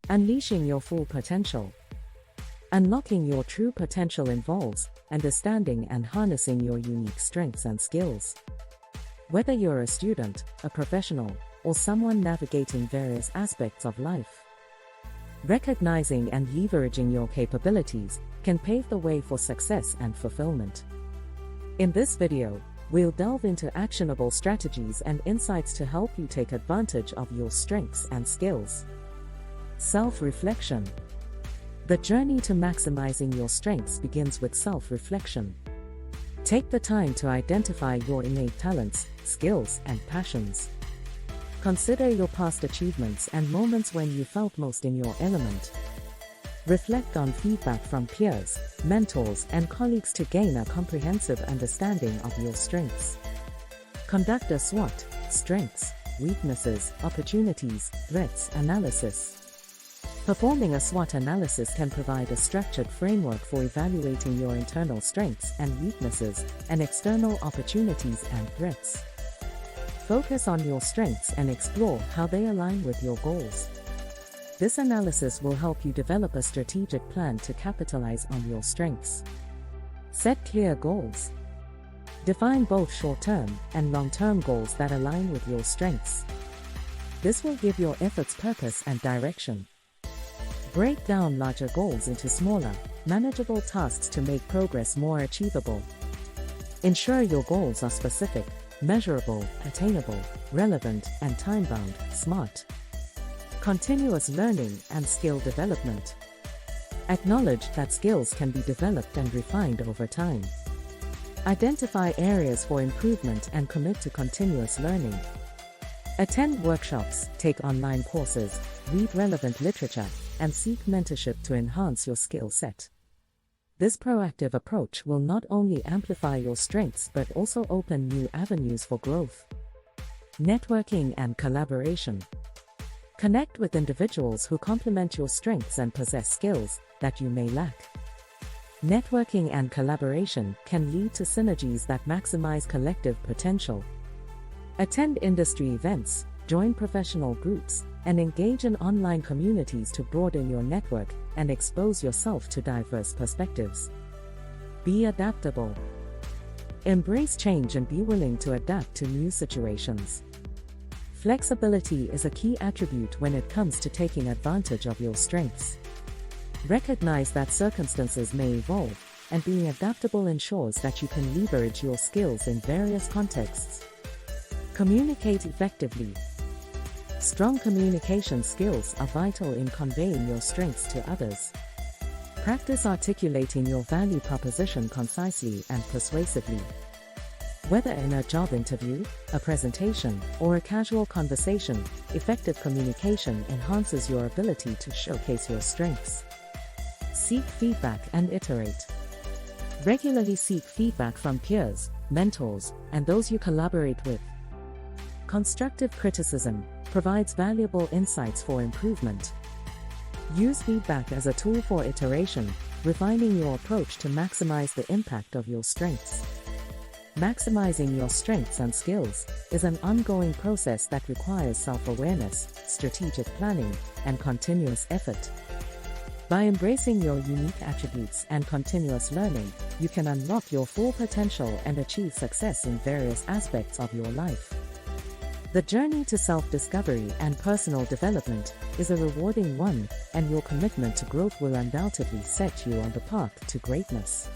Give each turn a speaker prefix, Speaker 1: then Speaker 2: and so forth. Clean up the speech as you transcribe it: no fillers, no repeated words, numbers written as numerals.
Speaker 1: Unleashing your full potential. Unlocking your true potential involves understanding and harnessing your unique strengths and skills. Whether you're a student, a professional, or someone navigating various aspects of life, recognizing and leveraging your capabilities can pave the way for success and fulfillment. In this video, we'll delve into actionable strategies and insights to help you take advantage of your strengths and skills. Self-reflection. The journey to maximizing your strengths begins with self-reflection. Take the time to identify your innate talents, skills, and passions. Consider your past achievements and moments when you felt most in your element. Reflect on feedback from peers, mentors, and colleagues to gain a comprehensive understanding of your strengths. Conduct a SWOT, strengths, weaknesses, opportunities, threats analysis. Performing a SWOT analysis can provide a structured framework for evaluating your internal strengths and weaknesses and external opportunities and threats. Focus on your strengths and explore how they align with your goals. This analysis will help you develop a strategic plan to capitalize on your strengths. Set clear goals. Define both short-term and long-term goals that align with your strengths. This will give your efforts purpose and direction. Break down larger goals into smaller, manageable tasks to make progress more achievable. Ensure your goals are specific, measurable, attainable, relevant, and time-bound. SMART. Continuous learning and skill development. Acknowledge that skills can be developed and refined over time. Identify areas for improvement and commit to continuous learning. Attend workshops, take online courses, read relevant literature, and seek mentorship to enhance your skill set. This proactive approach will not only amplify your strengths but also open new avenues for growth. Networking and collaboration. Connect with individuals who complement your strengths and possess skills that you may lack. Networking and collaboration can lead to synergies that maximize collective potential. Attend industry events, join professional groups, and engage in online communities to broaden your network and expose yourself to diverse perspectives. Be adaptable. Embrace change and be willing to adapt to new situations. Flexibility is a key attribute when it comes to taking advantage of your strengths. Recognize that circumstances may evolve, and being adaptable ensures that you can leverage your skills in various contexts. Communicate effectively. Strong communication skills are vital in conveying your strengths to others. Practice articulating your value proposition concisely and persuasively. Whether in a job interview, a presentation, or a casual conversation, effective communication enhances your ability to showcase your strengths. Seek feedback and iterate. Regularly seek feedback from peers, mentors, and those you collaborate with. Constructive criticism provides valuable insights for improvement. Use feedback as a tool for iteration, refining your approach to maximize the impact of your strengths. Maximizing your strengths and skills is an ongoing process that requires self-awareness, strategic planning, and continuous effort. By embracing your unique attributes and continuous learning, you can unlock your full potential and achieve success in various aspects of your life. The journey to self-discovery and personal development is a rewarding one, and your commitment to growth will undoubtedly set you on the path to greatness.